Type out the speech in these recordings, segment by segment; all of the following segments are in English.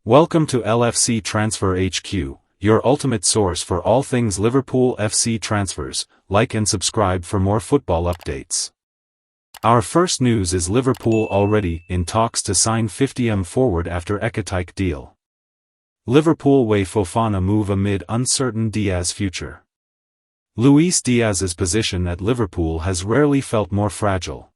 Welcome to LFC Transfer HQ, your ultimate source for all things Liverpool FC transfers. Like and subscribe for more football updates. Our first news is Liverpool already in talks to sign 50M forward after Ekitike deal. Liverpool weigh Fofana move amid uncertain Diaz future. Luis Diaz's position at Liverpool has rarely felt more fragile.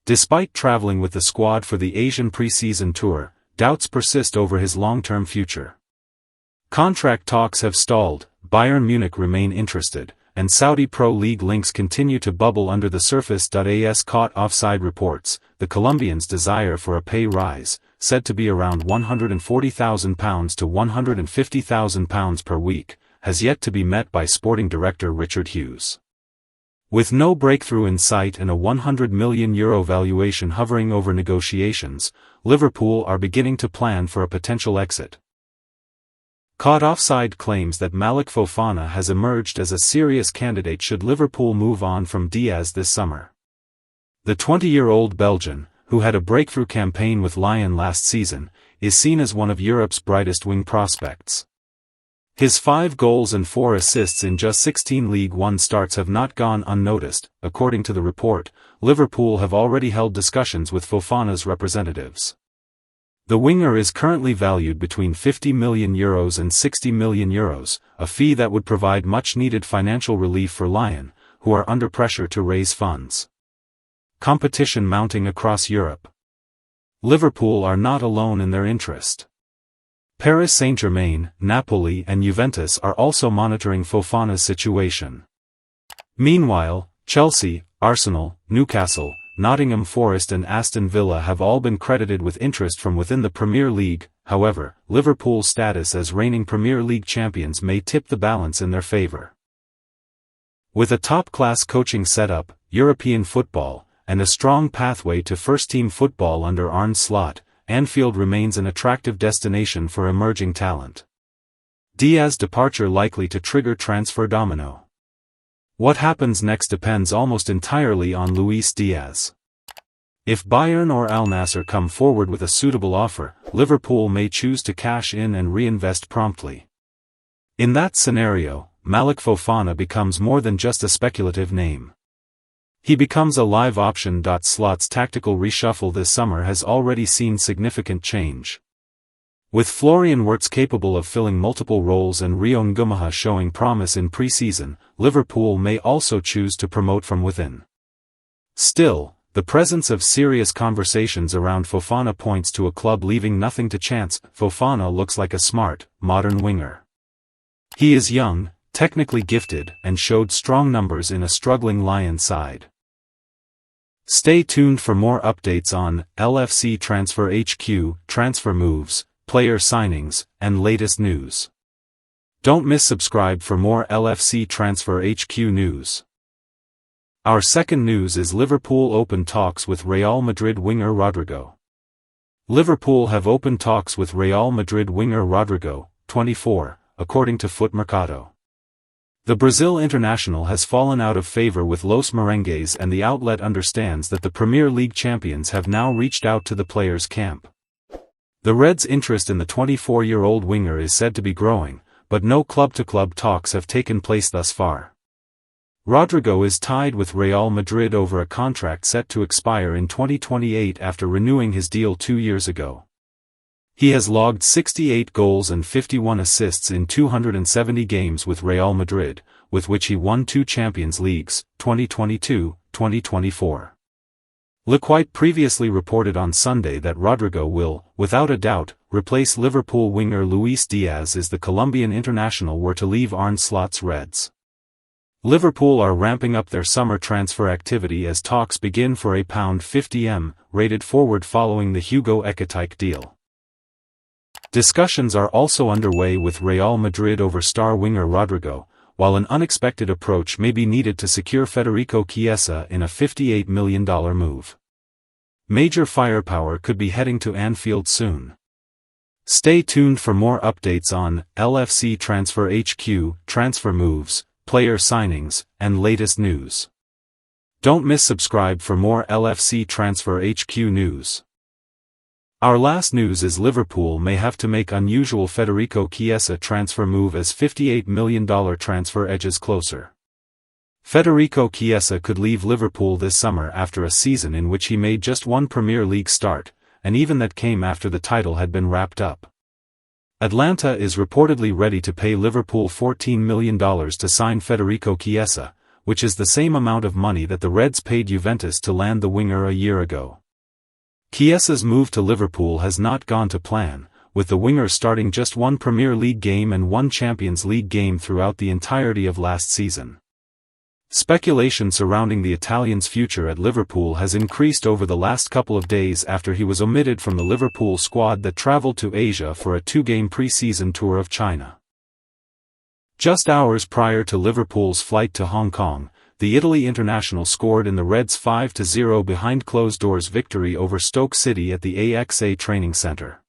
Despite travelling with the squad for the Asian pre-season tour, doubts persist over his long-term future. Contract talks have stalled, Bayern Munich remain interested, and Saudi Pro League links continue to bubble under the surface. AS caught offside reports. The Colombian's desire for a pay rise, said to be around £140,000 to £150,000 per week, has yet to be met by sporting director Richard Hughes. With no breakthrough in sight and a €100 million valuation hovering over negotiations, Liverpool are beginning to plan for a potential exit. Caught offside claims that Malik Fofana has emerged as a serious candidate should Liverpool move on from Diaz this summer. The 20-year-old Belgian, who had a breakthrough campaign with Lyon last season, is seen as one of Europe's brightest wing prospects. His 5 goals and 4 assists in just 16 League One starts have not gone unnoticed. According to the report, Liverpool have already held discussions with Fofana's representatives. The winger is currently valued between €50 million and €60 million, a fee that would provide much-needed financial relief for Lyon, who are under pressure to raise funds. Competition mounting across Europe. Liverpool are not alone in their interest. Paris Saint-Germain, Napoli and Juventus are also monitoring Fofana's situation. Meanwhile, Chelsea, Arsenal, Newcastle, Nottingham Forest and Aston Villa have all been credited with interest from within the Premier League. However, Liverpool's status as reigning Premier League champions may tip the balance in their favour. With a top-class coaching setup, European football, and a strong pathway to first-team football under Arne Slot, Anfield remains an attractive destination for emerging talent. Diaz's departure likely to trigger transfer domino. What happens next depends almost entirely on Luis Diaz. If Bayern or Al Nassr come forward with a suitable offer, Liverpool may choose to cash in and reinvest promptly. In that scenario, Malik Fofana becomes more than just a speculative name. He becomes a live option. Slot's tactical reshuffle this summer has already seen significant change. With Florian Wirtz capable of filling multiple roles and Rio Ngumaha showing promise in pre-season, Liverpool may also choose to promote from within. Still, the presence of serious conversations around Fofana points to a club leaving nothing to chance. Fofana looks like a smart, modern winger. He is young, technically gifted, and showed strong numbers in a struggling Lyon side. Stay tuned for more updates on LFC Transfer HQ, transfer moves, player signings, and latest news. Don't miss subscribe for more LFC Transfer HQ news. Our second news is Liverpool open talks with Real Madrid winger Rodrygo. Liverpool have opened talks with Real Madrid winger Rodrygo, 24, according to Foot Mercado. The Brazil international has fallen out of favor with Los Merengues, and the outlet understands that the Premier League champions have now reached out to the players' camp. The Reds' interest in the 24-year-old winger is said to be growing, but no club-to-club talks have taken place thus far. Rodrygo is tied with Real Madrid over a contract set to expire in 2028 after renewing his deal 2 years ago. He has logged 68 goals and 51 assists in 270 games with Real Madrid, with which he won 2 Champions Leagues, 2022-2024. L'Equipe previously reported on Sunday that Rodrygo will, without a doubt, replace Liverpool winger Luis Diaz if the Colombian international were to leave Arne Slot's Reds. Liverpool are ramping up their summer transfer activity as talks begin for a £50M rated forward following the Hugo Ekitike deal. Discussions are also underway with Real Madrid over star winger Rodrygo, while an unexpected approach may be needed to secure Federico Chiesa in a $58 million move. Major firepower could be heading to Anfield soon. Stay tuned for more updates on LFC Transfer HQ, transfer moves, player signings, and latest news. Don't miss subscribe for more LFC Transfer HQ news. Our last news is Liverpool may have to make unusual Federico Chiesa transfer move as $58 million transfer edges closer. Federico Chiesa could leave Liverpool this summer after a season in which he made just one Premier League start, and even that came after the title had been wrapped up. Atlanta is reportedly ready to pay Liverpool $14 million to sign Federico Chiesa, which is the same amount of money that the Reds paid Juventus to land the winger a year ago. Chiesa's move to Liverpool has not gone to plan, with the winger starting just one Premier League game and one Champions League game throughout the entirety of last season. Speculation surrounding the Italian's future at Liverpool has increased over the last couple of days after he was omitted from the Liverpool squad that travelled to Asia for a two-game pre-season tour of China. Just hours prior to Liverpool's flight to Hong Kong, the Italy international scored in the Reds' 5-0 behind-closed-doors victory over Stoke City at the AXA training centre.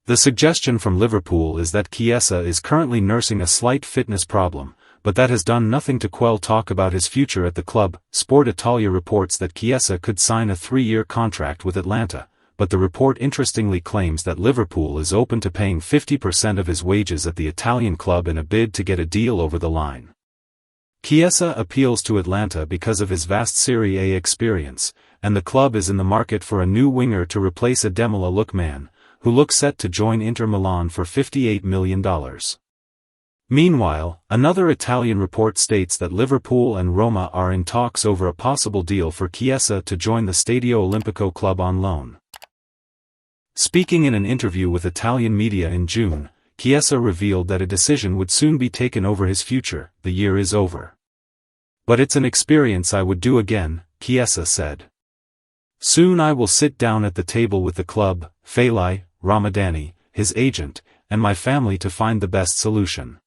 The suggestion from Liverpool is that Chiesa is currently nursing a slight fitness problem, but that has done nothing to quell talk about his future at the club. Sport Italia reports that Chiesa could sign a 3-year contract with Atlanta, but the report interestingly claims that Liverpool is open to paying 50% of his wages at the Italian club in a bid to get a deal over the line. Chiesa appeals to Atlanta because of his vast Serie A experience, and the club is in the market for a new winger to replace Ademola Lookman, who looks set to join Inter Milan for $58 million. Meanwhile, another Italian report states that Liverpool and Roma are in talks over a possible deal for Chiesa to join the Stadio Olimpico club on loan. Speaking in an interview with Italian media in June, Chiesa revealed that a decision would soon be taken over his future. The year is over. But it's an experience I would do again, Chiesa said. Soon I will sit down at the table with the club, Feli, Ramadani, his agent, and my family to find the best solution.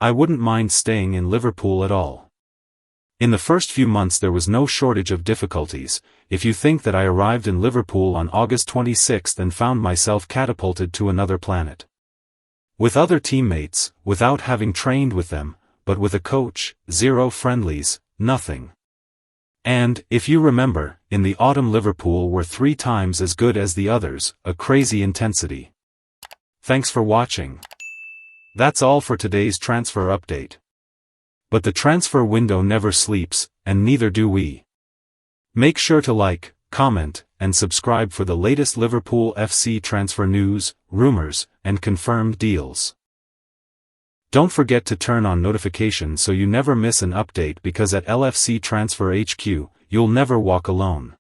I wouldn't mind staying in Liverpool at all. In the first few months there was no shortage of difficulties, if you think that I arrived in Liverpool on August 26 and found myself catapulted to another planet. With other teammates, without having trained with them, but with a coach, 0 friendlies, nothing. And, if you remember, in the autumn Liverpool were 3 times as good as the others, a crazy intensity. Thanks for watching. That's all for today's transfer update. But the transfer window never sleeps, and neither do we. Make sure to like, comment, and subscribe for the latest Liverpool FC transfer news, rumors, and confirmed deals. Don't forget to turn on notifications so you never miss an update, because at LFC Transfer HQ, you'll never walk alone.